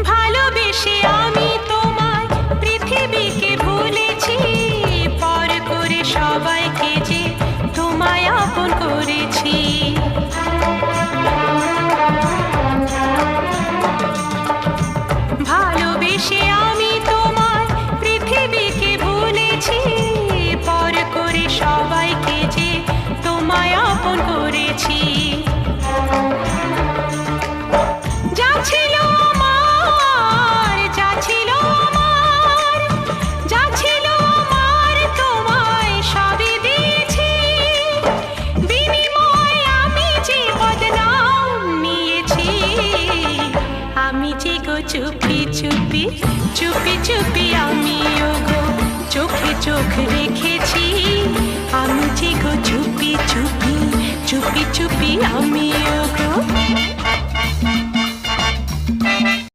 ভালোবেসে আমি তোমায় পৃথিবীকে ভুলেছি, পর করে সবাইকে যে তোমায় আপন করেছি। ভালোবেসে আমি তোমায় পৃথিবীকে ভুলেছি, পর করে সবাইকে যে তোমায় আপন করেছি। যা ছিল আমার, যা ছিল আমার, যা ছিল আমার তোমায় সবই দিয়েছি। বিনিময়ে আমি যে বদনাম নিয়েছি, আমি যে গো চুপি চুপি চুপি চুপি আমিও গো চোখে চোখ রেখেছি। আমি যে গো চুপি চুপি চুপি চুপি আমিও গো।